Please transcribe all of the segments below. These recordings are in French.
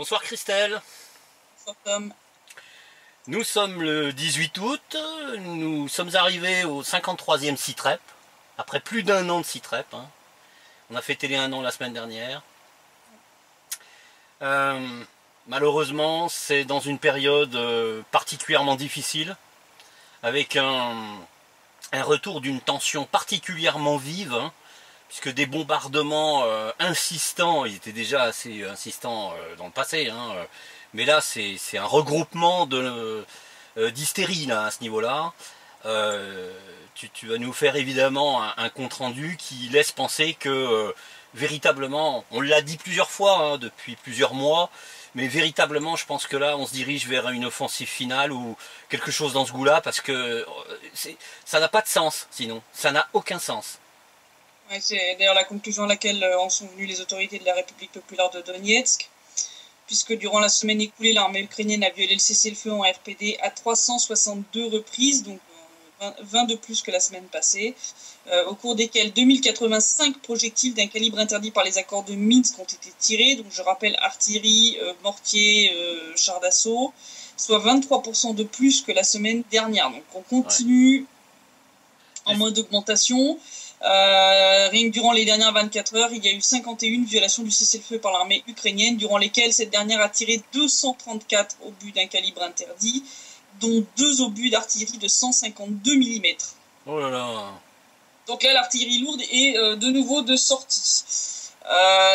Bonsoir Christelle. Bonsoir Tom. Nous sommes le 18 août, nous sommes arrivés au 53e CITREP, après plus d'un an de CITREP. On a fêté les 1 an la semaine dernière. Malheureusement, c'est dans une période particulièrement difficile, avec un retour d'une tension particulièrement vive, puisque des bombardements insistants, ils étaient déjà assez insistants dans le passé, mais là c'est un regroupement d'hystérie là, à ce niveau-là. Tu vas nous faire évidemment un compte-rendu qui laisse penser que véritablement, on l'a dit plusieurs fois depuis plusieurs mois, mais véritablement je pense que là on se dirige vers une offensive finale ou quelque chose dans ce goût-là, parce que ça n'a pas de sens sinon, ça n'a aucun sens. Ouais, c'est d'ailleurs la conclusion à laquelle en sont venues les autorités de la République populaire de Donetsk, puisque durant la semaine écoulée, l'armée ukrainienne a violé le cessez-le-feu en RPD à 362 reprises, donc 20 de plus que la semaine passée, au cours desquels 2085 projectiles d'un calibre interdit par les accords de Minsk ont été tirés, donc je rappelle artillerie, mortier, chars d'assaut, soit 23% de plus que la semaine dernière. Donc on continue en mode augmentation. Rien que durant les dernières 24 heures, il y a eu 51 violations du cessez-le-feu par l'armée ukrainienne, durant lesquelles cette dernière a tiré 234 obus d'un calibre interdit, dont 2 obus d'artillerie de 152 mm. Oh là là. Donc là, l'artillerie lourde est de nouveau de sortie.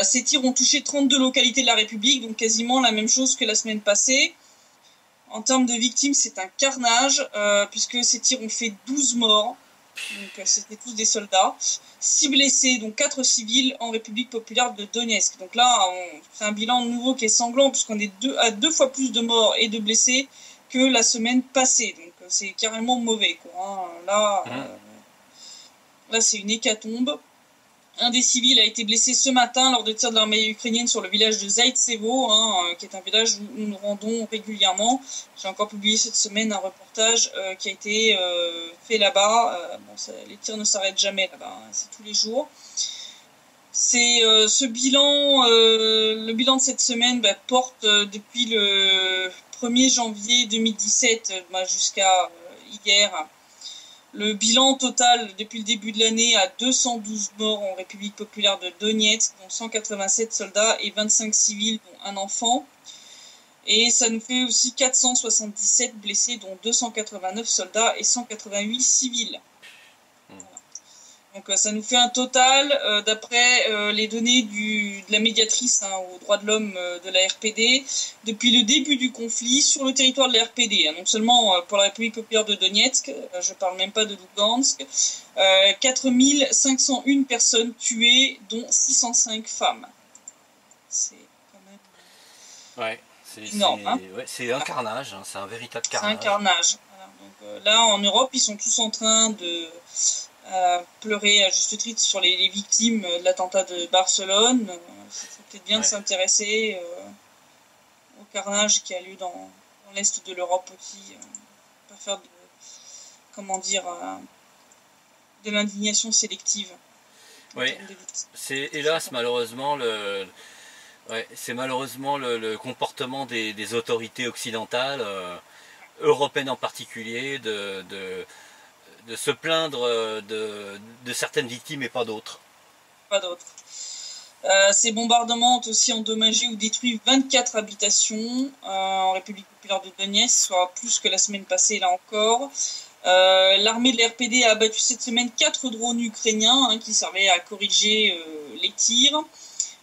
Ces tirs ont touché 32 localités de la République, donc quasiment la même chose que la semaine passée. En termes de victimes, c'est un carnage, puisque ces tirs ont fait 12 morts. Donc c'était tous des soldats, 6 blessés, donc 4 civils en République populaire de Donetsk. Donc là, on fait un bilan nouveau qui est sanglant, puisqu'on est à 2 fois plus de morts et de blessés que la semaine passée. Donc c'est carrément mauvais, quoi. Là, c'est une hécatombe. Un des civils a été blessé ce matin lors de tirs de l'armée ukrainienne sur le village de Zaïtsevo, qui est un village où nous nous rendons régulièrement. J'ai encore publié cette semaine un reportage qui a été fait là-bas. Les tirs ne s'arrêtent jamais là-bas, c'est tous les jours. C'est ce bilan, le bilan de cette semaine porte depuis le 1er janvier 2017 jusqu'à hier. Le bilan total depuis le début de l'année à 212 morts en République populaire de Donetsk, dont 187 soldats et 25 civils, dont un enfant. Et ça nous fait aussi 477 blessés, dont 289 soldats et 188 civils. Voilà. Donc ça nous fait un total, d'après les données de la médiatrice aux droits de l'homme de la RPD, depuis le début du conflit sur le territoire de la RPD, non seulement pour la République populaire de Donetsk, je ne parle même pas de Lugansk, 4501 personnes tuées, dont 605 femmes. C'est quand même énorme. C'est un carnage, c'est un véritable carnage. C'est un carnage. Voilà. Donc, là, en Europe, ils sont tous en train de pleurer à juste titre sur les victimes de l'attentat de Barcelone. C'est peut-être bien de s'intéresser au carnage qui a lieu dans l'est de l'Europe aussi. Pas faire de l'indignation sélective. Oui, c'est hélas malheureusement le comportement des autorités occidentales, européennes en particulier, de se plaindre de certaines victimes et pas d'autres. Pas d'autres. Ces bombardements ont aussi endommagé ou détruit 24 habitations en République populaire de Donetsk, soit plus que la semaine passée là encore. L'armée de l'RPD a abattu cette semaine 4 drones ukrainiens qui servaient à corriger les tirs.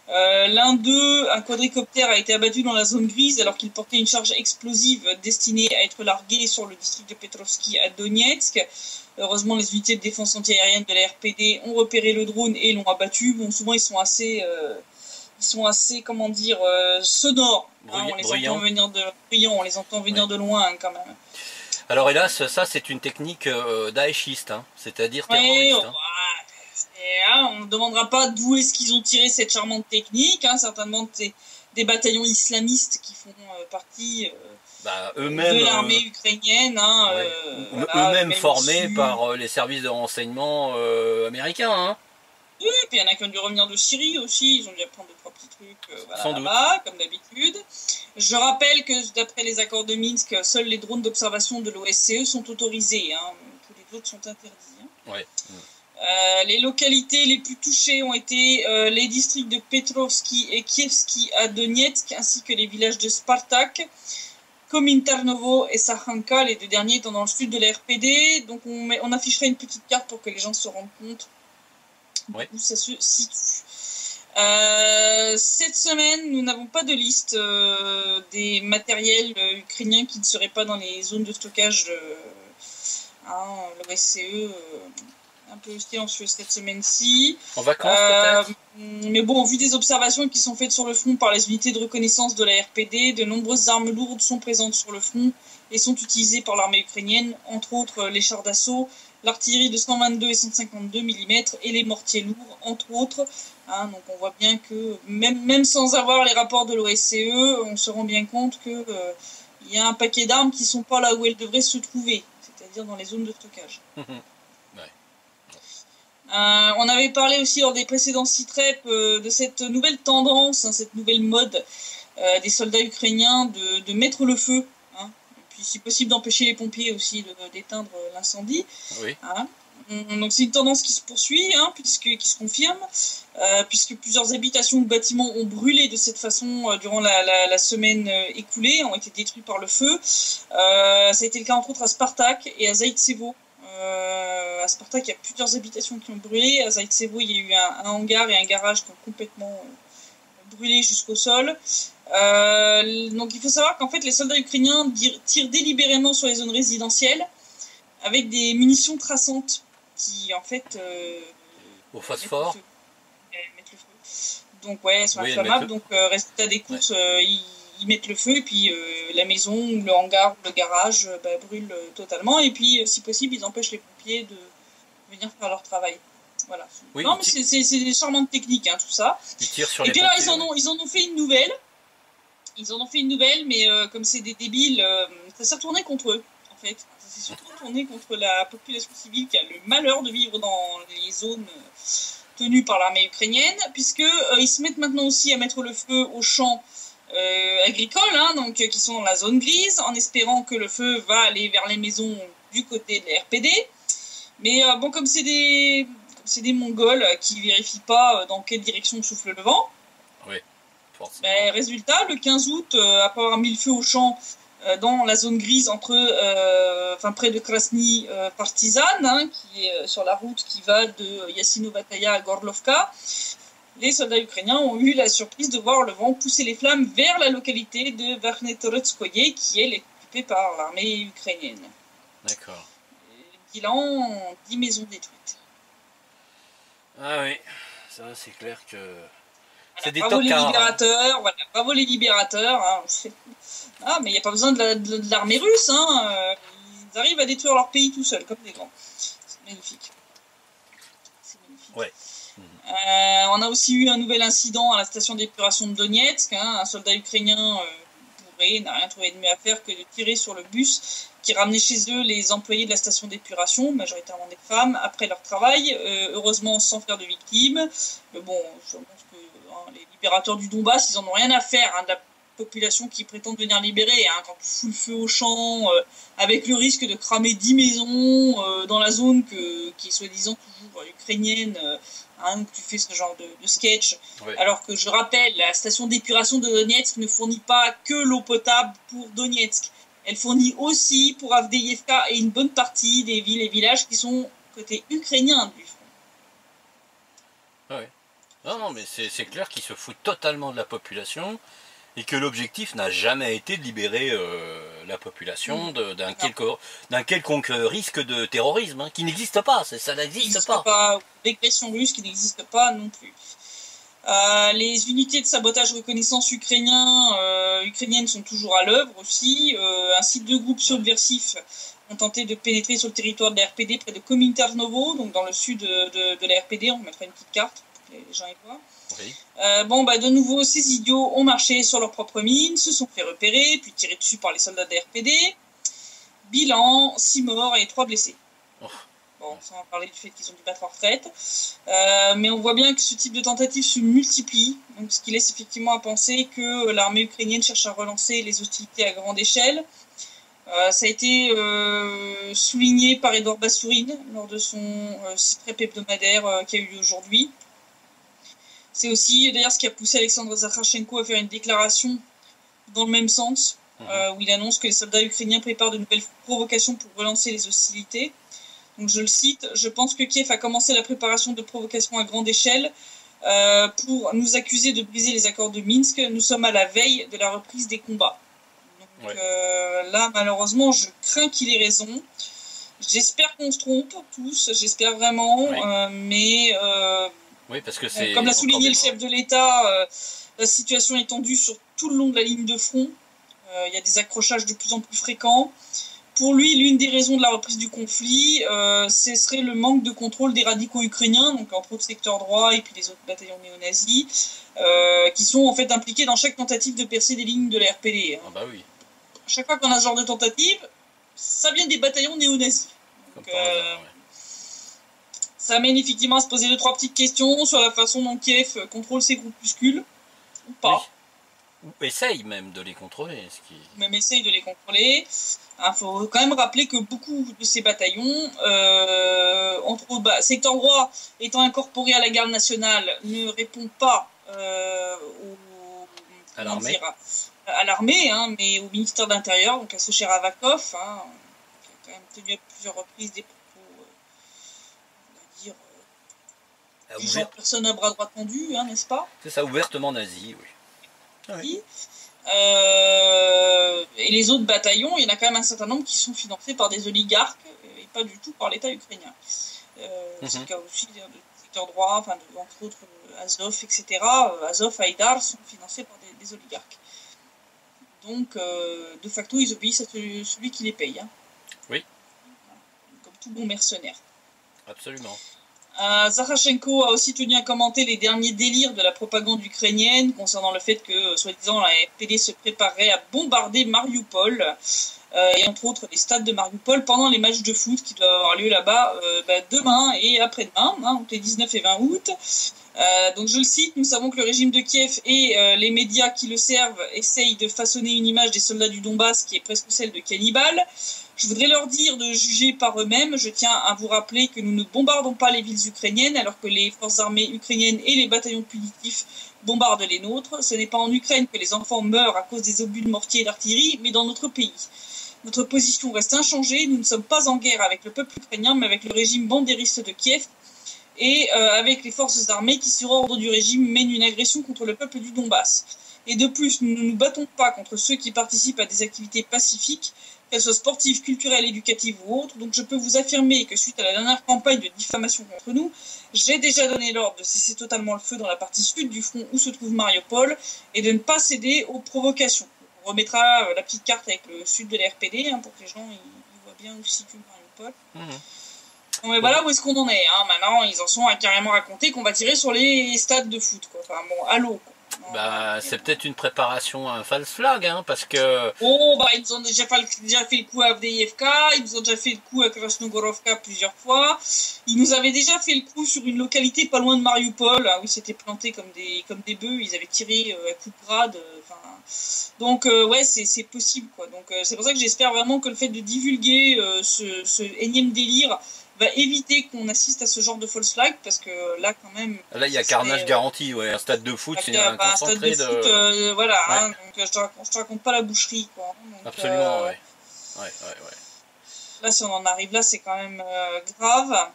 L'un d'eux, un quadricoptère, a été abattu dans la zone grise alors qu'il portait une charge explosive destinée à être larguée sur le district de Petrovski à Donetsk. Heureusement, les unités de défense antiaérienne de la RPD ont repéré le drone et l'ont abattu. Bon, souvent ils sont assez sonores. On les entend venir bruyants, on les entend venir de loin quand même. Alors hélas, ça c'est une technique daéchiste, c'est-à-dire terroriste. On ne demandera pas d'où est-ce qu'ils ont tiré cette charmante technique, certainement des bataillons islamistes qui font partie de l'armée ukrainienne. Eux-mêmes formés par les services de renseignement américains. Oui, il y en a qui ont dû revenir de Syrie aussi, ils ont dû apprendre 2-3 petits trucs Sans doute. là-bas, comme d'habitude. Je rappelle que d'après les accords de Minsk, seuls les drones d'observation de l'OSCE sont autorisés, hein. Tous les autres sont interdits. Hein. Ouais. Les localités les plus touchées ont été les districts de Petrovski et Kievski à Donetsk, ainsi que les villages de Spartak, Kominternovo et Sakhanka, les deux derniers étant dans le sud de la RPD. Donc on afficherait une petite carte pour que les gens se rendent compte Ouais. où ça se situe. Cette semaine, nous n'avons pas de liste des matériels ukrainiens qui ne seraient pas dans les zones de stockage. L'OSCE un peu silencieux cette semaine-ci. En vacances peut-être. Mais bon, au vu des observations qui sont faites sur le front par les unités de reconnaissance de la RPD, de nombreuses armes lourdes sont présentes sur le front et sont utilisées par l'armée ukrainienne, entre autres les chars d'assaut, l'artillerie de 122 et 152 mm et les mortiers lourds, entre autres. Hein, donc on voit bien que même sans avoir les rapports de l'OSCE, on se rend bien compte que y a un paquet d'armes qui sont pas là où elles devraient se trouver, c'est-à-dire dans les zones de stockage. On avait parlé aussi lors des précédents CITREP de cette nouvelle tendance, hein, cette nouvelle mode des soldats ukrainiens de mettre le feu, hein, et puis si possible d'empêcher les pompiers aussi d'éteindre l'incendie. Oui. Hein. Donc c'est une tendance qui se poursuit, hein, qui se confirme, puisque plusieurs habitations ou bâtiments ont brûlé de cette façon durant la semaine écoulée, ont été détruits par le feu. Ça a été le cas entre autres à Spartak et à Zaïtsevo. À Spartak, il y a plusieurs habitations qui ont brûlé. À Zaïtsevo, il y a eu un hangar et un garage qui ont complètement brûlé jusqu'au sol. Donc il faut savoir qu'en fait, les soldats ukrainiens tirent délibérément sur les zones résidentielles avec des munitions traçantes qui, en fait... au phosphore. Mettent le feu. Donc ouais, elles sont inflammables. Donc résultat des courses, ils mettent le feu et puis la maison ou le hangar ou le garage brûle totalement et puis si possible ils empêchent les pompiers de venir faire leur travail. Voilà. Oui, non mais c'est des charmantes techniques, hein, tout ça. Ils tirent sur et les puis pompiers, là ils en ont fait une nouvelle. Ils en ont fait une nouvelle, mais comme c'est des débiles, ça s'est retourné contre eux en fait. Ça s'est surtout retourné contre la population civile qui a le malheur de vivre dans les zones tenues par l'armée ukrainienne, puisque ils se mettent maintenant aussi à mettre le feu aux champs agricoles, hein, donc qui sont dans la zone grise, en espérant que le feu va aller vers les maisons du côté de la RPD. Mais bon, comme c'est des Mongols qui vérifient pas dans quelle direction souffle le vent. Oui, forcément. Résultat, le 15 août, après avoir mis le feu au champ dans la zone grise près de Krasny Partizan, hein, qui est sur la route qui va de Yassinovataya à Gorlovka. Les soldats ukrainiens ont eu la surprise de voir le vent pousser les flammes vers la localité de Verkhnetoretskoye, qui est occupée par l'armée ukrainienne. D'accord. Bilan, 10 maisons détruites. Ah oui, ça c'est clair que... C'est des bravo les libérateurs, voilà, bravo les libérateurs. Hein. Ah, mais il n'y a pas besoin de l'armée russe, hein. Ils arrivent à détruire leur pays tout seuls, comme des grands. C'est magnifique. C'est magnifique. Ouais. On a aussi eu un nouvel incident à la station d'épuration de Donetsk. Hein. Un soldat ukrainien bourré n'a rien trouvé de mieux à faire que de tirer sur le bus qui ramenait chez eux les employés de la station d'épuration, majoritairement des femmes, après leur travail, heureusement sans faire de victimes. Mais bon, je pense que les libérateurs du Donbass, ils en ont rien à faire de la population qui prétend venir libérer. Hein. Quand tu fous le feu au champ, avec le risque de cramer 10 maisons dans la zone qui est soi-disant toujours ukrainienne, que tu fais ce genre de sketch. Ouais. Alors que je rappelle, la station d'épuration de Donetsk ne fournit pas que l'eau potable pour Donetsk. Elle fournit aussi pour Avdiivka et une bonne partie des villes et villages qui sont côté ukrainien du front. Ouais. Non, mais c'est clair qu'ils se foutent totalement de la population et que l'objectif n'a jamais été de libérer la population d'un quelconque risque de terrorisme, hein, qui n'existe pas, ça n'existe pas. L'agression russe qui n'existe pas non plus. Les unités de sabotage reconnaissance ukrainiennes sont toujours à l'œuvre aussi, ainsi que 2 groupes subversifs ont tenté de pénétrer sur le territoire de la RPD près de Kominternovo, donc dans le sud de la RPD. On mettra une petite carte pour que les gens y voient. Oui. De nouveau, ces idiots ont marché sur leurs propres mines, se sont fait repérer, puis tirés dessus par les soldats de la RPD. Bilan, 6 morts et 3 blessés. Oh. Bon, sans parler du fait qu'ils ont dû battre leur retraite. Mais on voit bien que ce type de tentative se multiplie, donc ce qui laisse effectivement à penser que l'armée ukrainienne cherche à relancer les hostilités à grande échelle. Ça a été souligné par Edouard Bassourine lors de son site web hebdomadaire qui a eu lieu aujourd'hui. C'est aussi d'ailleurs ce qui a poussé Alexandre Zakharchenko à faire une déclaration dans le même sens, où il annonce que les soldats ukrainiens préparent de nouvelles provocations pour relancer les hostilités. Donc je le cite, « Je pense que Kiev a commencé la préparation de provocations à grande échelle pour nous accuser de briser les accords de Minsk. Nous sommes à la veille de la reprise des combats. » Donc là, malheureusement, je crains qu'il ait raison. J'espère qu'on se trompe tous, j'espère vraiment, mais oui, parce que c'est comme l'a souligné le chef de l'État, la situation est tendue sur tout le long de la ligne de front. Il y a des accrochages de plus en plus fréquents. Pour lui, l'une des raisons de la reprise du conflit, ce serait le manque de contrôle des radicaux ukrainiens, donc entre autres secteur droit et puis les autres bataillons néo-nazis, qui sont en fait impliqués dans chaque tentative de percer des lignes de la RPD. Ah bah oui. Chaque fois qu'on a ce genre de tentative, ça vient des bataillons néo-nazis. Donc, ça amène effectivement à se poser 2-3 petites questions sur la façon dont Kiev contrôle ses groupuscules, ou pas. Oui. Ou essaye même de les contrôler. Même essaye de les contrôler. Il faut quand même rappeler que beaucoup de ces bataillons, entre autres, secteur droit étant incorporé à la garde nationale, ne répond pas à l'armée. À l'armée, mais au ministère de l'Intérieur, donc à ce cher Avakov, qui a quand même tenu à plusieurs reprises des propos, on va dire, du genre personne à bras droit tendu, n'est-ce pas? C'est ça, ouvertement nazi, oui. Ah oui. Et les autres bataillons, il y en a quand même un certain nombre qui sont financés par des oligarques et pas du tout par l'État ukrainien. C'est le cas aussi du secteur droit, entre autres Azov, etc. Azov, Haïdar sont financés par des oligarques. Donc, de facto, ils obéissent à celui qui les paye. Oui. Comme tout bon mercenaire. Absolument. Zakharchenko a aussi tenu à commenter les derniers délires de la propagande ukrainienne concernant le fait que, soi-disant, la RPD se préparerait à bombarder Mariupol, et entre autres les stades de Mariupol pendant les matchs de foot qui doivent avoir lieu là-bas demain et après-demain, donc les 19 et 20 août. Donc je le cite, nous savons que le régime de Kiev et les médias qui le servent essayent de façonner une image des soldats du Donbass qui est presque celle de cannibales. Je voudrais leur dire de juger par eux-mêmes. Je tiens à vous rappeler que nous ne bombardons pas les villes ukrainiennes alors que les forces armées ukrainiennes et les bataillons punitifs bombardent les nôtres. Ce n'est pas en Ukraine que les enfants meurent à cause des obus de mortier et d'artillerie, mais dans notre pays. Notre position reste inchangée. Nous ne sommes pas en guerre avec le peuple ukrainien, mais avec le régime bandériste de Kiev et avec les forces armées qui, sur ordre du régime, mènent une agression contre le peuple du Donbass. Et de plus, nous ne nous battons pas contre ceux qui participent à des activités pacifiques, qu'elles soient sportives, culturelles, éducatives ou autres. Donc je peux vous affirmer que suite à la dernière campagne de diffamation contre nous, j'ai déjà donné l'ordre de cesser totalement le feu dans la partie sud du front où se trouve Mariupol et de ne pas céder aux provocations. On remettra la petite carte avec le sud de la RPD pour que les gens ils voient bien où se situe Mariupol. Donc, mais voilà où est-ce qu'on en est. Maintenant, ils en sont à carrément raconter qu'on va tirer sur les stades de foot. Enfin bon, allô. C'est peut-être une préparation à un false flag, parce que... ils ont déjà fait le coup à Avdiivka, ils nous ont déjà fait le coup à Krasnogorovka plusieurs fois. Ils nous avaient déjà fait le coup sur une localité pas loin de Mariupol, où ils s'étaient plantés comme des bœufs, ils avaient tiré à coups de grade. Donc c'est possible, quoi. Donc c'est pour ça que j'espère vraiment que le fait de divulguer ce énième délire va éviter qu'on assiste à ce genre de false flag, parce que là quand même... Là il y a carnage garanti, un stade de foot, c'est un concentré de... Foot, donc je te raconte pas la boucherie, quoi. Donc, absolument, ouais. Là si on en arrive là, c'est quand même grave.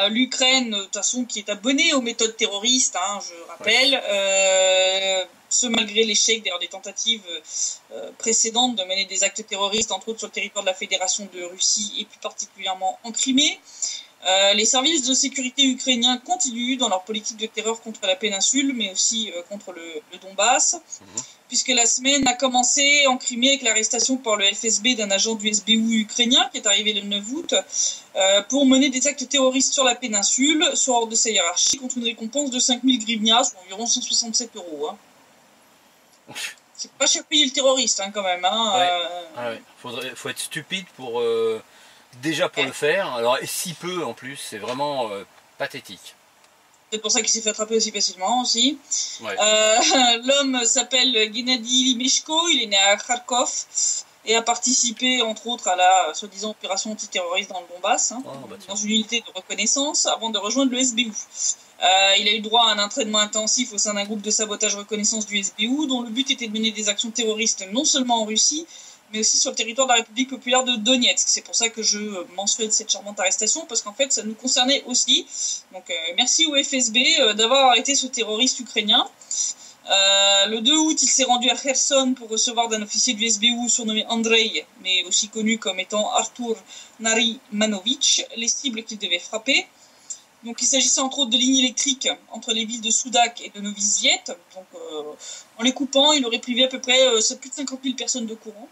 L'Ukraine, de toute façon, qui est abonnée aux méthodes terroristes, je rappelle, ce malgré l'échec des tentatives précédentes de mener des actes terroristes, entre autres sur le territoire de la Fédération de Russie et plus particulièrement en Crimée. Les services de sécurité ukrainiens continuent dans leur politique de terreur contre la péninsule, mais aussi contre le Donbass, puisque la semaine a commencé en Crimée avec l'arrestation par le FSB d'un agent du SBU ukrainien qui est arrivé le 9 août pour mener des actes terroristes sur la péninsule, sur ordre de sa hiérarchie, contre une récompense de 5000 grivnias, soit environ 167 €. C'est pas cher payer le terroriste, quand même. Faut être stupide pour déjà pour le faire, alors et si peu en plus, c'est vraiment pathétique. C'est pour ça qu'il s'est fait attraper aussi facilement aussi. Ouais. L'homme s'appelle Gennady Limeshko, il est né à Kharkov et a participé entre autres à la soi-disant opération antiterroriste dans le Donbass, dans une unité de reconnaissance avant de rejoindre le SBU. Il a eu droit à un entraînement intensif au sein d'un groupe de sabotage reconnaissance du SBU dont le but était de mener des actions terroristes non seulement en Russie, mais aussi sur le territoire de la République populaire de Donetsk. C'est pour ça que je mentionne cette charmante arrestation, parce qu'en fait, ça nous concernait aussi. Donc, merci au FSB d'avoir arrêté ce terroriste ukrainien. Le 2 août, il s'est rendu à Kherson pour recevoir d'un officier du SBU surnommé Andrei, mais aussi connu comme étant Artur Narimanovitch, les cibles qu'il devait frapper. Donc, il s'agissait entre autres de lignes électriques entre les villes de Soudak et de Novi Ziet. Donc, en les coupant, il aurait privé à peu près plus de 50 000 personnes de courant.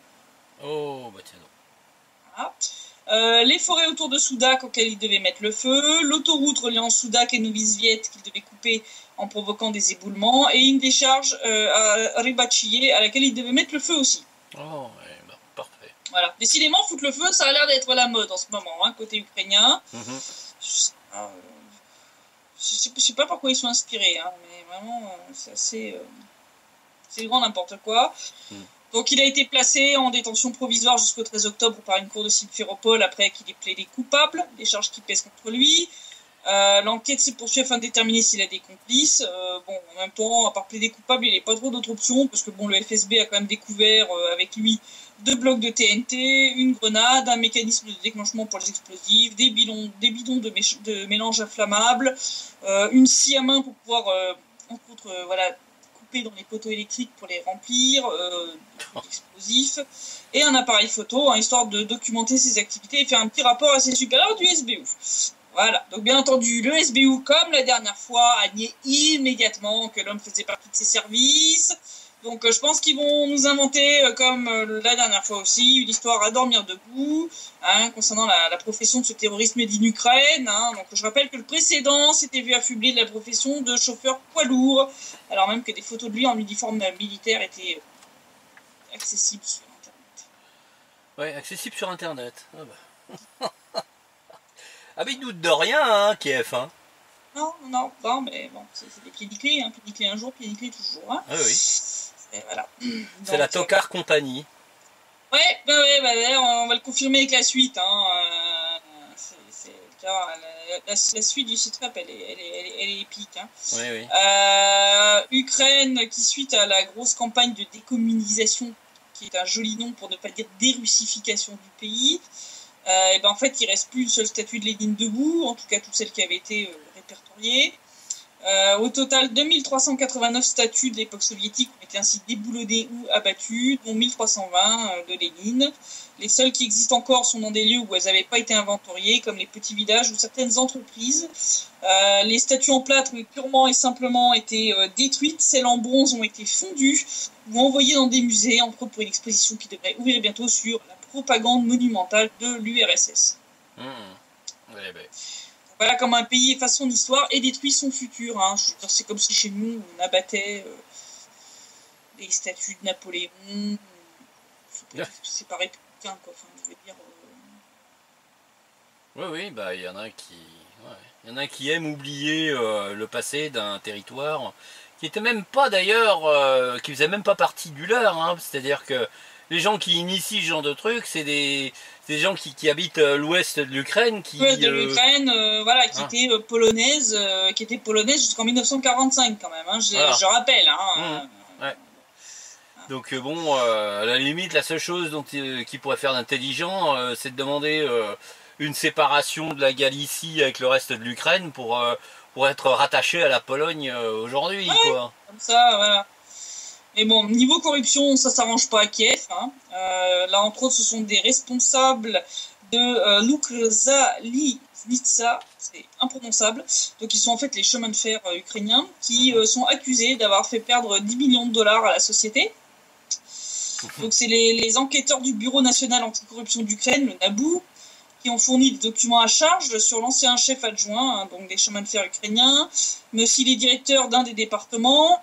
Oh, bah tiens donc. Voilà. Les forêts autour de Soudak auxquelles il devait mettre le feu, l'autoroute reliant Soudak et Novi Ziet qu'il devait couper en provoquant des éboulements, et une décharge à Rybatchiye à laquelle il devait mettre le feu aussi. Oh, ouais, bah, parfait. Voilà. Décidément, foutre le feu, ça a l'air d'être la mode en ce moment, côté ukrainien. Je sais pas par quoi ils sont inspirés, mais vraiment, c'est assez... c'est grand n'importe quoi. Donc il a été placé en détention provisoire jusqu'au 13 octobre par une cour de Simferopol après qu'il ait plaidé coupable des charges qui pèsent contre lui. L'enquête s'est poursuivie afin de déterminer s'il a des complices. En même temps, à part plaider coupable, il n'y a pas trop d'autres options parce que le FSB a quand même découvert avec lui 2 blocs de TNT, une grenade, un mécanisme de déclenchement pour les explosifs, des bidons de mélange inflammable, une scie à main pour pouvoir, entre autres, dans les poteaux électriques pour les remplir d'explosifs, et un appareil photo, histoire de documenter ses activités et faire un petit rapport à ses supérieurs du SBU. Voilà, donc bien entendu, le SBU, comme la dernière fois, a nié immédiatement que l'homme faisait partie de ses services. Donc je pense qu'ils vont nous inventer, comme la dernière fois aussi, une histoire à dormir debout, concernant la profession de ce terroriste made in Ukraine. Donc je rappelle que le précédent s'était vu affublé de la profession de chauffeur poids lourd, alors même que des photos de lui en uniforme militaire étaient accessibles sur Internet. Ouais, accessible sur Internet. Ah bah. Ah mais il doute de rien, Kiev. Non, mais bon, c'est des pieds nickelés, pieds nickelés un jour, pieds nickelés toujours. Ah oui. Et voilà. C'est la Tokar Company. Ouais, on va le confirmer avec la suite. C'est le cas. La suite du site web, elle est épique. Oui. Ukraine, qui suite à la grosse campagne de décommunisation, qui est un joli nom pour ne pas dire dérussification du pays, en fait, il ne reste plus une seule statue de Lénine debout, en tout cas toutes celles qui avaient été répertoriées. Au total, 2389 statues de l'époque soviétique ont été ainsi déboulonnées ou abattues, dont 1320 de Lénine. Les seules qui existent encore sont dans des lieux où elles n'avaient pas été inventoriées, comme les petits villages ou certaines entreprises. Les statues en plâtre ont purement et simplement été détruites. Celles en bronze ont été fondues ou envoyées dans des musées, entre autres pour une exposition qui devrait ouvrir bientôt sur la propagande monumentale de l'URSS. Voilà comment un pays efface son histoire et détruit son futur. C'est comme si chez nous, on abattait les statues de Napoléon. C'est pas républicain, quoi. Enfin, je veux dire... Oui, bah il y en a qui... Il y en a qui aiment oublier le passé d'un territoire qui était même pas d'ailleurs, qui faisait même pas partie du leur. C'est-à-dire que les gens qui initient ce genre de trucs, c'est des gens qui habitent l'ouest de l'Ukraine. L'ouest de l'Ukraine, qui était polonaise jusqu'en 1945 quand même, je rappelle. Ouais. Donc à la limite, la seule chose qui pourrait faire d'intelligent, c'est de demander une séparation de la Galicie avec le reste de l'Ukraine pour être rattaché à la Pologne aujourd'hui. Quoi. Comme ça, voilà. Mais bon, niveau corruption, ça s'arrange pas à Kiev. Là, entre autres, ce sont des responsables de Lukzaliznytsa, c'est imprononçable. Donc, ils sont en fait les chemins de fer ukrainiens qui sont accusés d'avoir fait perdre 10 millions de dollars à la société. Donc, c'est les enquêteurs du Bureau national anticorruption d'Ukraine, le NABU, qui ont fourni des documents à charge sur l'ancien chef adjoint, donc des chemins de fer ukrainiens, mais aussi les directeurs d'un des départements,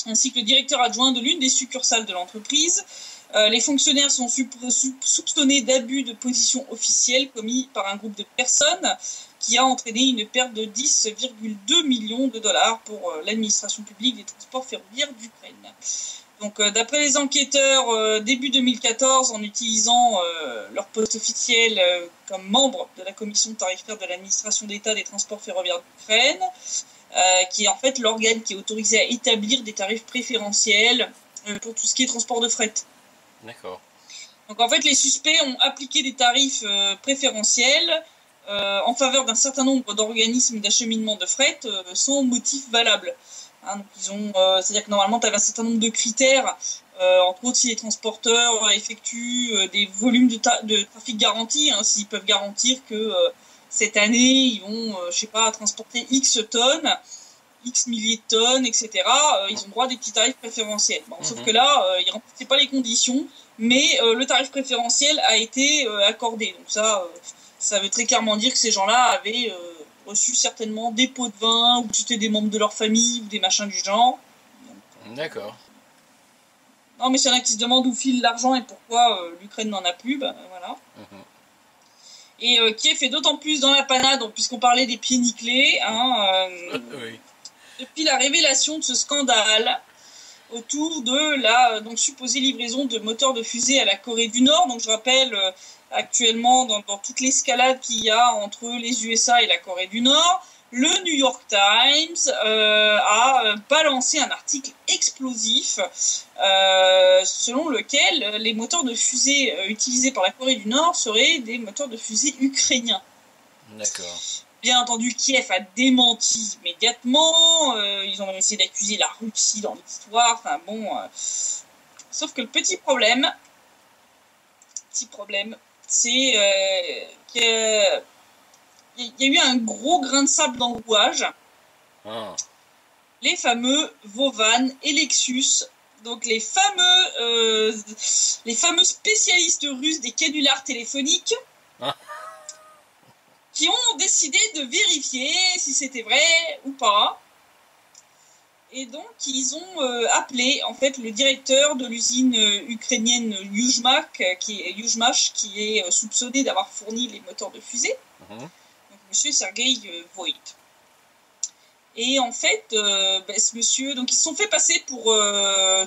ainsi que le directeur adjoint de l'une des succursales de l'entreprise. Les fonctionnaires sont soupçonnés d'abus de position officielle commis par un groupe de personnes qui a entraîné une perte de 10,2 millions de dollars pour l'administration publique des transports ferroviaires d'Ukraine. Donc, d'après les enquêteurs, début 2014, en utilisant leur poste officiel comme membre de la commission tarifaire de l'administration d'État des transports ferroviaires d'Ukraine, qui est en fait l'organe qui est autorisé à établir des tarifs préférentiels pour tout ce qui est transport de fret. D'accord. Donc, en fait, les suspects ont appliqué des tarifs préférentiels en faveur d'un certain nombre d'organismes d'acheminement de fret sans motif valable. Hein, donc c'est-à-dire que normalement, tu avais un certain nombre de critères, entre autres si les transporteurs effectuent des volumes de trafic garantis, hein, s'ils peuvent garantir que cette année, ils vont, je sais pas, transporter X tonnes, X milliers de tonnes, etc. Ils ont droit à des petits tarifs préférentiels. Bon, sauf que là, ils ne remplissaient pas les conditions, mais le tarif préférentiel a été accordé. Donc ça veut très clairement dire que ces gens-là avaient reçu certainement des pots de vin, ou que c'était des membres de leur famille, ou des machins du genre. D'accord. Non, mais s'il y en a qui se demandent où file l'argent et pourquoi l'Ukraine n'en a plus, ben voilà. Et Kiev est d'autant plus dans la panade, puisqu'on parlait des pieds nickelés, hein, Oui. depuis la révélation de ce scandale autour de la supposée livraison de moteurs de fusée à la Corée du Nord. Donc je rappelle, actuellement, dans toute l'escalade qu'il y a entre les USA et la Corée du Nord, le New York Times a balancé un article explosif selon lequel les moteurs de fusée utilisés par la Corée du Nord seraient des moteurs de fusée ukrainiens. D'accord. Bien entendu, Kiev a démenti immédiatement. Ils ont même essayé d'accuser la Russie dans l'histoire. Enfin bon. Sauf que le petit problème, c'est qu'il y a eu un gros grain de sable dans le rouage. Ah. Les fameux Vovan et Lexus. Donc les fameux spécialistes russes des canulars téléphoniques. Ah. Qui ont décidé de vérifier si c'était vrai ou pas. Et donc, ils ont appelé, en fait, le directeur de l'usine ukrainienne Yuzhmash, qui est soupçonné d'avoir fourni les moteurs de fusée. Donc, monsieur Sergei Voit. Et en fait, ce monsieur, donc ils se sont fait passer pour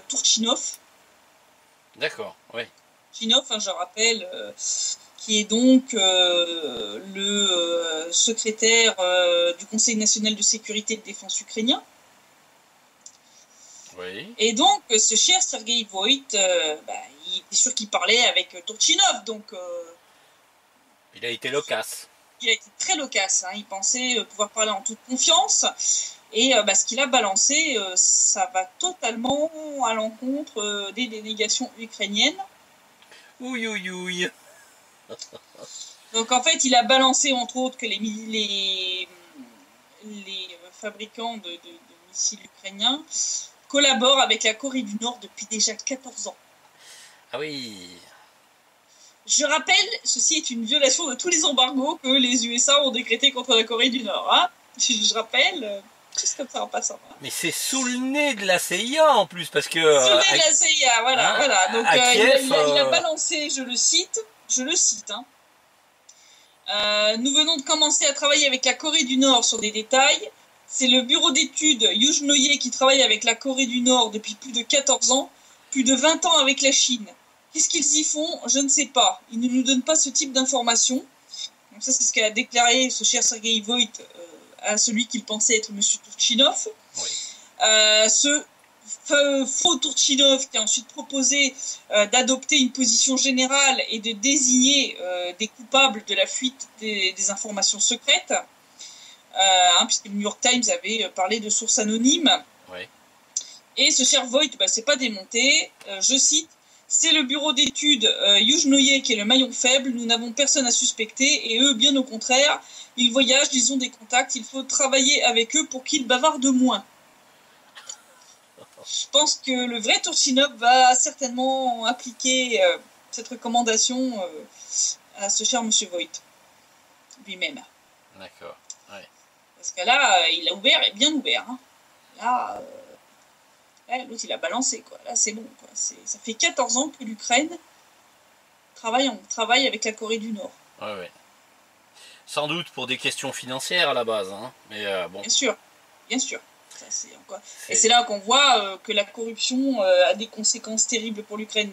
Turchinov. D'accord, oui. Turchinov, hein, je rappelle... qui est donc le secrétaire du Conseil national de sécurité et de défense ukrainien. Oui. Et donc, ce cher Sergei Voit, il est sûr qu'il parlait avec Turchinov, donc... il a été loquace. Il a été très loquace, hein, il pensait pouvoir parler en toute confiance, et ce qu'il a balancé, ça va totalement à l'encontre des délégations ukrainiennes. Ouïe, ouïe, ouïe. Donc en fait, il a balancé entre autres que les fabricants de missiles ukrainiens collaborent avec la Corée du Nord depuis déjà 14 ans. Ah oui. Je rappelle, ceci est une violation de tous les embargos que les USA ont décrétés contre la Corée du Nord. Hein, je rappelle, juste comme ça en passant. Hein. Mais c'est sous le nez de la CIA en plus, parce que... Sous le nez de la CIA, voilà. Hein, voilà. Donc Kiev, il a balancé, je le cite, hein. Nous venons de commencer à travailler avec la Corée du Nord sur des détails. C'est le bureau d'études Yuzhnoye qui travaille avec la Corée du Nord depuis plus de 14 ans, plus de 20 ans avec la Chine. Qu'est-ce qu'ils y font? Je ne sais pas. Ils ne nous donnent pas ce type d'informations. Donc ça, c'est ce qu'a déclaré ce cher Sergei Voit à celui qu'il pensait être M. Turchinov. Oui. Ce faux Turchinov qui a ensuite proposé d'adopter une position générale et de désigner des coupables de la fuite des informations secrètes, puisque le New York Times avait parlé de sources anonymes. Oui. Et ce cher Voit, c'est pas démonté. Je cite, c'est le bureau d'études Yuzhnoye qui est le maillon faible, nous n'avons personne à suspecter, et eux, bien au contraire, ils voyagent, ils ont des contacts, il faut travailler avec eux pour qu'ils bavardent moins. Je pense que le vrai Turchinov va certainement appliquer cette recommandation à ce cher monsieur Voit lui-même. D'accord. Ouais. Parce que là, il a ouvert et bien ouvert. Hein. Là, Ouais, l'autre, il a balancé, quoi. Là, c'est bon, quoi. Ça fait 14 ans que l'Ukraine travaille avec la Corée du Nord. Ouais, ouais. Sans doute pour des questions financières à la base, hein. Mais bon. Bien sûr, bien sûr. Ça, et c'est là qu'on voit que la corruption a des conséquences terribles pour l'Ukraine.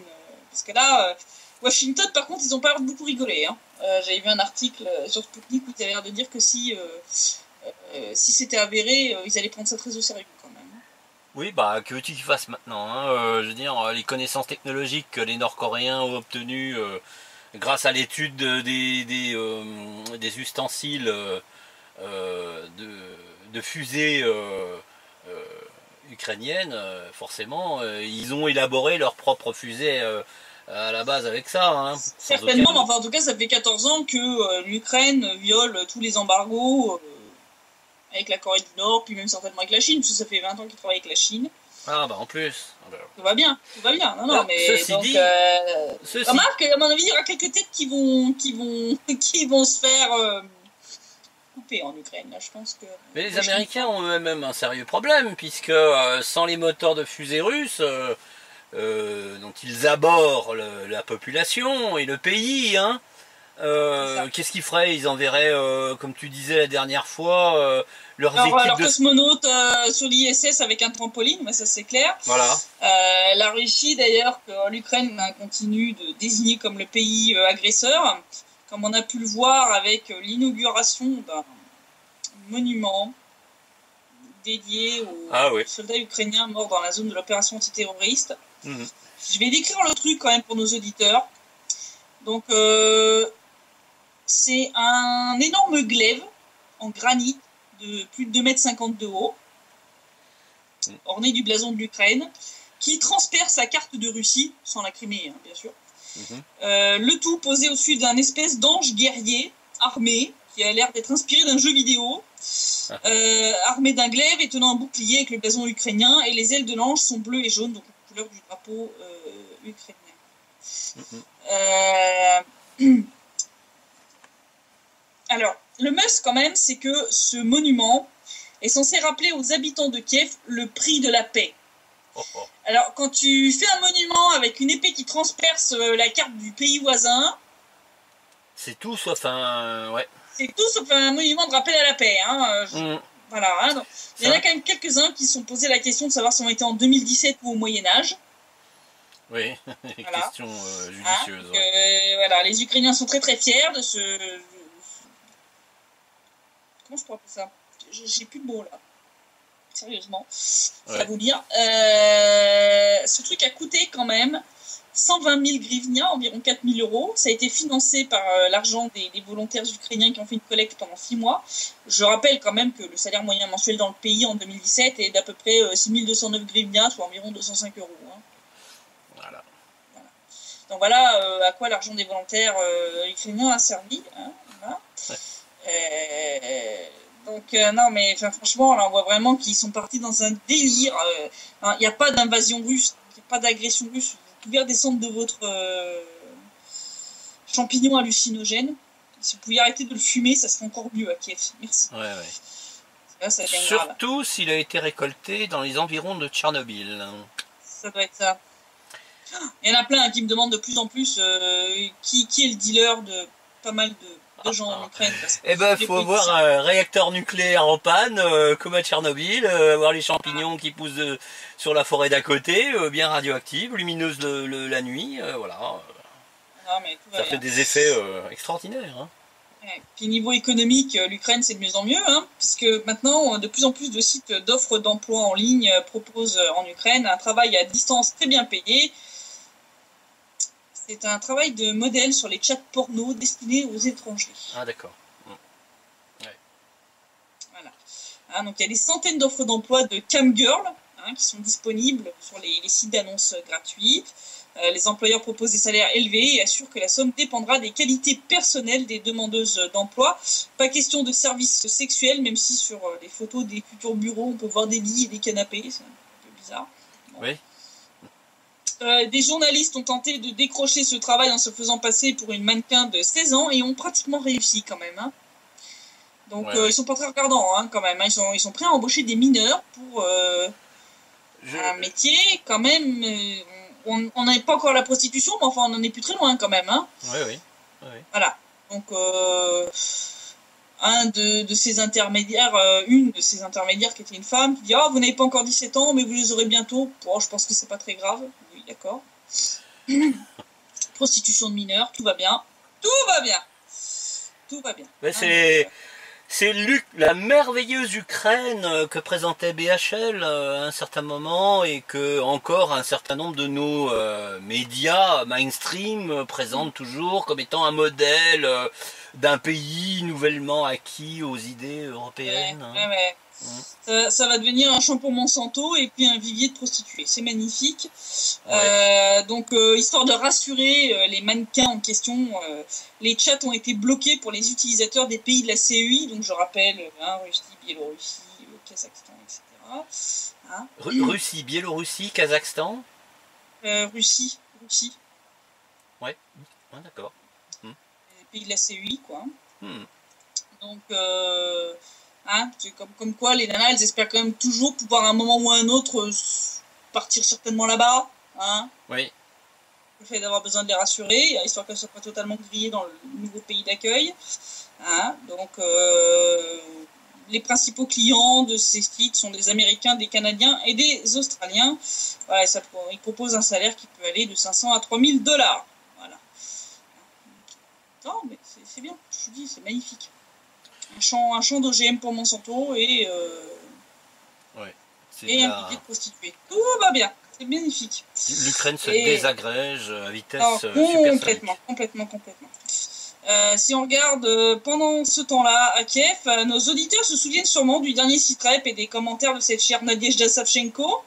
Parce que là, Washington, par contre, ils n'ont pas l'air de beaucoup rigoler. Hein. J'avais vu un article sur Sputnik où il avait l'air de dire que si c'était avéré, ils allaient prendre ça très au sérieux quand même. Oui, bah que veux-tu qu'ils fassent maintenant, hein. Je veux dire, les connaissances technologiques que les Nord-Coréens ont obtenues grâce à l'étude des ustensiles de fusées ukrainiennes, forcément, ils ont élaboré leur propre fusée à la base avec ça. Hein, certainement, mais enfin, en tout cas, ça fait 14 ans que l'Ukraine viole tous les embargos avec la Corée du Nord, puis même certainement avec la Chine, parce que ça fait 20 ans qu'ils travaillent avec la Chine. Ah bah en plus. Tout va bien, tout va bien. Non, non, mais ceci donc, dit, remarque, à mon avis, il y aura quelques têtes qui vont se faire couper en Ukraine. Là, je pense que. Mais les Américains ont eux-mêmes un sérieux problème, puisque sans les moteurs de fusée russes, dont ils abordent la population et le pays, hein, qu'est-ce qu'ils feraient? Ils enverraient, comme tu disais la dernière fois, leurs équipes de cosmonautes sur l'ISS avec un trampoline, mais ça c'est clair. Voilà. La Russie d'ailleurs, que l'Ukraine continue de désigner comme le pays agresseur, comme on a pu le voir avec l'inauguration d'un monument dédié aux soldats ukrainiens morts dans la zone de l'opération antiterroriste. Mmh. Je vais décrire le truc quand même pour nos auditeurs. Donc c'est un énorme glaive en granit de plus de 2,50 m de haut, orné du blason de l'Ukraine, qui transperce la carte de Russie, sans la Crimée, hein, bien sûr. Le tout posé au-dessus d'un espèce d'ange guerrier armé, qui a l'air d'être inspiré d'un jeu vidéo, armé d'un glaive et tenant un bouclier avec le blason ukrainien, et les ailes de l'ange sont bleues et jaunes, donc la couleur du drapeau ukrainien. Alors, le must quand même, c'est que ce monument est censé rappeler aux habitants de Kiev le prix de la paix. Alors, quand tu fais un monument avec une épée qui transperce la carte du pays voisin... C'est tout sauf un... Ouais. C'est tout sauf un monument de rappel à la paix. Hein. Voilà. Hein, donc, il y en a quand même quelques-uns qui se sont posé la question de savoir si on était en 2017 ou au Moyen-Âge. Oui, voilà. Question judicieuse. Hein, voilà, les Ukrainiens sont très très fiers de ce... Comment je pourrais appeler ça? J'ai plus de mots là. Sérieusement. Ça va vous dire. Ce truc a coûté quand même 120 000 grivnia, environ 4 000 €. Ça a été financé par l'argent des volontaires ukrainiens qui ont fait une collecte pendant 6 mois. Je rappelle quand même que le salaire moyen mensuel dans le pays en 2017 est d'à peu près 6 209 grivnia, soit environ 205 €. Hein. Voilà. Donc voilà à quoi l'argent des volontaires ukrainiens a servi. Hein. Voilà. Donc non mais franchement là on voit vraiment qu'ils sont partis dans un délire. Il n'y a pas d'invasion russe, il n'y a pas d'agression russe. Vous pouvez redescendre de votre champignon hallucinogène. Si vous pouviez arrêter de le fumer, ça serait encore mieux à Kiev. Merci. Ouais. Là, ça surtout s'il a été récolté dans les environs de Tchernobyl. Ça doit être ça. Il y en a plein qui me demandent de plus en plus qui est le dealer de pas mal de gens en Ukraine. Eh ben, il faut avoir un réacteur nucléaire en panne, comme à Tchernobyl, avoir les champignons qui poussent sur la forêt d'à côté, bien radioactives, lumineuses la nuit, voilà. Non, mais ça fait des effets extraordinaires. Hein. Ouais. Puis niveau économique, l'Ukraine c'est de mieux en mieux, hein, puisque maintenant de plus en plus de sites d'offres d'emploi en ligne proposent en Ukraine un travail à distance très bien payé. C'est un travail de modèle sur les chats porno destinés aux étrangers. Ah d'accord. Ouais. Voilà. Hein, donc il y a des centaines d'offres d'emploi de camgirl qui sont disponibles sur les sites d'annonces gratuits. Les employeurs proposent des salaires élevés et assurent que la somme dépendra des qualités personnelles des demandeuses d'emploi. Pas question de services sexuels, même si sur les photos des futurs bureaux on peut voir des lits et des canapés, c'est un peu bizarre. Bon. Oui. Des journalistes ont tenté de décrocher ce travail en se faisant passer pour une mannequin de 16 ans et ont pratiquement réussi quand même. Hein. Donc ils sont pas très regardants hein, quand même. Hein. Ils sont prêts à embaucher des mineurs pour un métier, quand même. On n'en est pas encore à la prostitution, mais enfin, on en est plus très loin quand même. Hein. Oui, oui. Voilà. Donc, de ces intermédiaires, une de ces intermédiaires qui était une femme, qui dit vous n'avez pas encore 17 ans, mais vous les aurez bientôt. Bon, je pense que c'est pas très grave. Oui, d'accord. Prostitution de mineurs, tout va bien. Tout va bien. Tout va bien. Mais c'est la merveilleuse Ukraine que présentait BHL à un certain moment et que encore un certain nombre de nos médias mainstream présentent toujours comme étant un modèle d'un pays nouvellement acquis aux idées européennes. Ouais. Ça va devenir un champ pour Monsanto et puis un vivier de prostituées. C'est magnifique. Donc, histoire de rassurer les mannequins en question, les chats ont été bloqués pour les utilisateurs des pays de la CEI. Donc, je rappelle, Russie, Biélorussie, Kazakhstan, etc. Hein. Russie, Biélorussie, Kazakhstan. Russie. Ouais, d'accord. Les pays de la CEI, quoi. Donc, c'est comme quoi les nanas, elles espèrent quand même toujours pouvoir à un moment ou à un autre partir certainement là-bas. Hein. Oui. Le fait d'avoir besoin de les rassurer, histoire qu'elles ne soient pas totalement grillées dans le nouveau pays d'accueil. Hein. Donc, les principaux clients de ces sites sont des Américains, des Canadiens et des Australiens. Voilà, ils proposent un salaire qui peut aller de 500 à 3000 $. Voilà. Non, mais c'est bien, je vous dis, c'est magnifique. Un champ d'OGM pour Monsanto et un billet de prostituée. Tout va bien, c'est magnifique. L'Ukraine se désagrège à vitesse supersonique. Complètement. Si on regarde pendant ce temps-là à Kiev, nos auditeurs se souviennent sûrement du dernier site rep et des commentaires de cette chère Nadezhda Savchenko.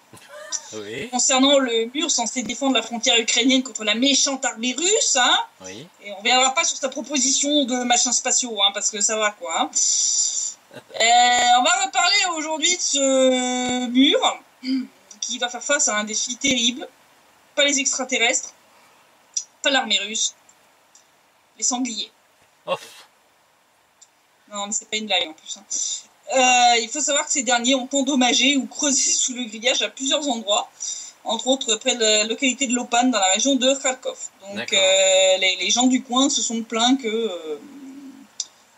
Oui. Concernant le mur censé défendre la frontière ukrainienne contre la méchante armée russe, hein. Oui. Et on ne reviendra pas sur sa proposition de machins spatiaux, hein, parce que ça va quoi. Hein. On va reparler aujourd'hui de ce mur qui va faire face à un défi terrible. Pas les extraterrestres, pas l'armée russe, les sangliers. Oh. Non, mais c'est pas une blague en plus. Hein. Il faut savoir que ces derniers ont endommagé ou creusé sous le grillage à plusieurs endroits, entre autres près de la localité de Lopan dans la région de Kharkov. Donc les gens du coin se sont plaints que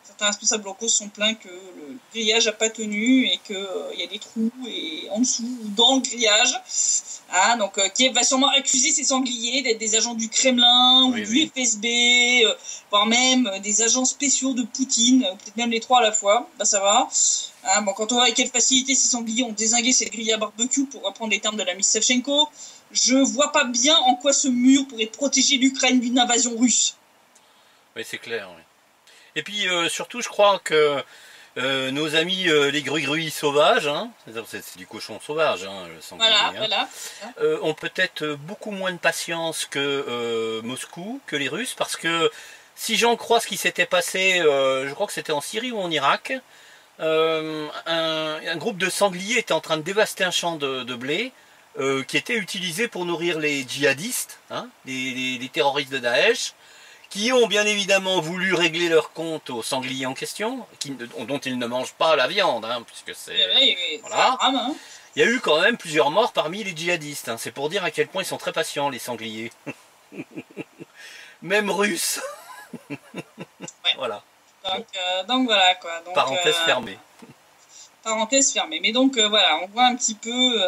certains responsables locaux se sont plaints que le grillage n'a pas tenu et qu'il y a des trous et en dessous ou dans le grillage. Ah, donc Kiev va sûrement accuser ces sangliers d'être des agents du Kremlin ou du FSB, voire même des agents spéciaux de Poutine, peut-être même les trois à la fois. Bah ça va. Ah, bon, quand on voit avec quelle facilité ces sangliers ont dézingué cette grille à barbecue, pour reprendre les termes de la Miss Savchenko, je vois pas bien en quoi ce mur pourrait protéger l'Ukraine d'une invasion russe. Oui, c'est clair. Oui. Et puis surtout, je crois que nos amis les gruy-gruy sauvages, hein, c'est du cochon sauvage, hein, le sanglier, voilà. Ont peut-être beaucoup moins de patience que Moscou, que les Russes, parce que si j'en crois ce qui s'était passé, je crois que c'était en Syrie ou en Irak, un groupe de sangliers était en train de dévaster un champ de blé qui était utilisé pour nourrir les djihadistes, hein, les terroristes de Daesh, qui ont bien évidemment voulu régler leur compte aux sangliers en question, dont ils ne mangent pas la viande, hein, puisque c'est... Voilà. Hein. Il y a eu quand même plusieurs morts parmi les djihadistes, hein. C'est pour dire à quel point ils sont très patients, les sangliers. Même russes. Voilà. Donc voilà quoi. Donc, parenthèse fermée. Parenthèse fermée. Mais donc voilà, on voit un petit peu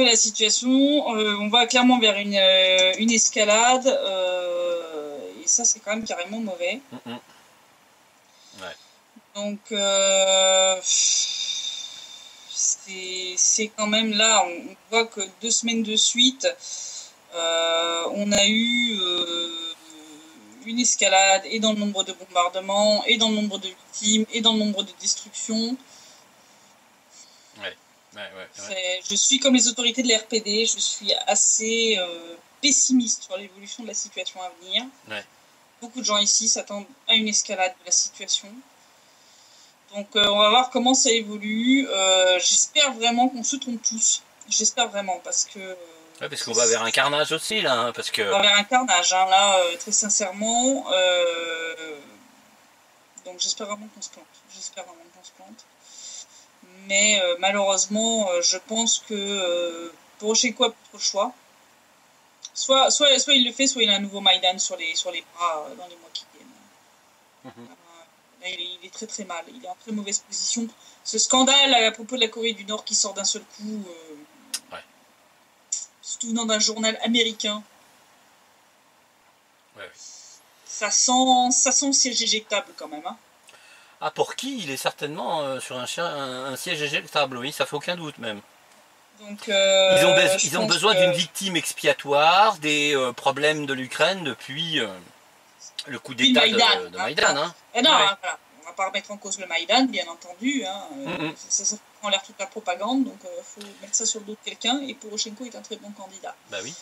la situation. On va clairement vers une escalade. Et ça, c'est quand même carrément mauvais. Ouais. Donc, c'est quand même là, on voit que 2 semaines de suite, on a eu une escalade et dans le nombre de bombardements, et dans le nombre de victimes, et dans le nombre de destructions. Ouais. Je suis comme les autorités de l'RPD, je suis assez pessimiste sur l'évolution de la situation à venir. Ouais. Beaucoup de gens ici s'attendent à une escalade de la situation. Donc on va voir comment ça évolue. J'espère vraiment qu'on se trompe tous. J'espère vraiment parce que... Ouais, parce qu'on va vers un carnage aussi là, hein, parce que... On va vers un carnage, hein, là, très sincèrement. Donc j'espère vraiment qu'on se plante. Mais malheureusement, je pense que Poroshenko a plus trop le choix. Soit il le fait, soit il a un nouveau Maïdan sur les bras dans les mois qui viennent. Là, il est très très mal. Il est en très mauvaise position. Ce scandale à propos de la Corée du Nord qui sort d'un seul coup, surtout venant d'un journal américain. Ouais. Ça sent le siège éjectable quand même. Hein. Ah, pour qui il est certainement sur un siège éjectable, oui, ça fait aucun doute même. Donc, ils ont besoin d'une victime expiatoire des problèmes de l'Ukraine depuis le coup d'État de Maïdan. Hein. Non, voilà. On va pas remettre en cause le Maïdan, bien entendu. Hein. Ça prend l'air toute la propagande, donc il faut mettre ça sur le dos de quelqu'un. Et Poroshenko est un très bon candidat. Bah oui.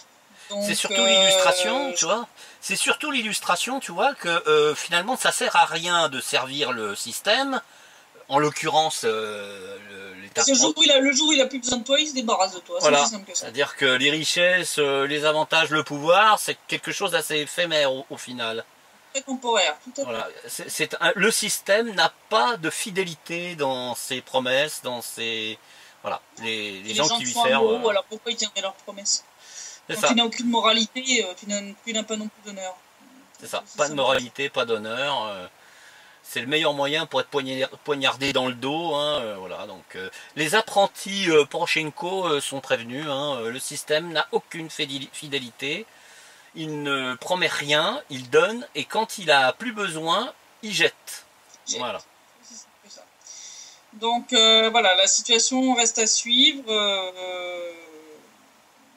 C'est surtout l'illustration, tu vois. C'est surtout l'illustration, tu vois, que finalement ça sert à rien de servir le système. En l'occurrence, l'État. Le jour où il a plus besoin de toi, il se débarrasse de toi. Voilà. C'est aussi simple que ça. C'est-à-dire que les richesses, les avantages, le pouvoir, c'est quelque chose d'assez éphémère au final. Très temporaire, tout à fait. Voilà. Le système n'a pas de fidélité dans ses promesses, dans ses. Voilà. Les gens qui lui servent. Alors pourquoi ils tiendraient leurs promesses? Quand tu n'as aucune moralité, tu n'as pas non plus d'honneur. C'est ça. Pas de moralité, pas d'honneur. C'est le meilleur moyen pour être poignardé dans le dos. Hein, voilà, donc, les apprentis Poroshenko sont prévenus. Hein, le système n'a aucune fidélité. Il ne promet rien, il donne. Et quand il a plus besoin, il jette. Voilà. C'est ça. Donc voilà, la situation reste à suivre.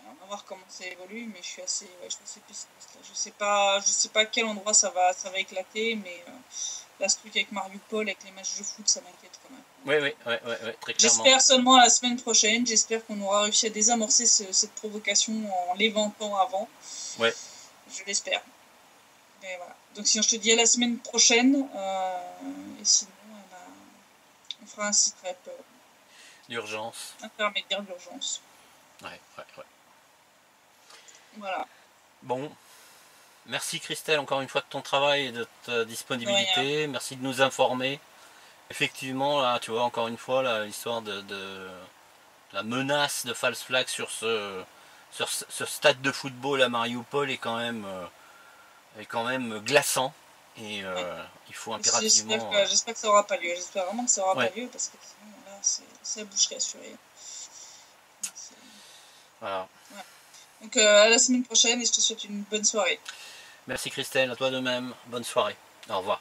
On va voir comment ça évolue. Mais je suis assez pessimiste. Je sais pas à quel endroit ça va éclater. Mais... Là, ce truc avec Mariupol, avec les matchs de foot, ça m'inquiète quand même. Oui, très clairement. J'espère seulement la semaine prochaine. J'espère qu'on aura réussi à désamorcer cette provocation en l'éventant avant. Ouais. Je l'espère. Mais voilà. Donc, si je te dis à la semaine prochaine, et sinon, on fera un site rep. D'urgence. Intermédiaire d'urgence. Ouais. Voilà. Bon. Merci Christelle encore une fois de ton travail et de ta disponibilité. Merci de nous informer. Effectivement, là, tu vois, encore une fois, l'histoire de la menace de false flag sur ce stade de football à Mariupol est quand même glaçant. Et il faut impérativement... J'espère que ça n'aura pas lieu. J'espère vraiment que ça n'aura pas lieu parce que sinon, là, c'est la boucherie assurée. Voilà. Ouais. Donc à la semaine prochaine et je te souhaite une bonne soirée. Merci Christelle, à toi de même. Bonne soirée. Au revoir.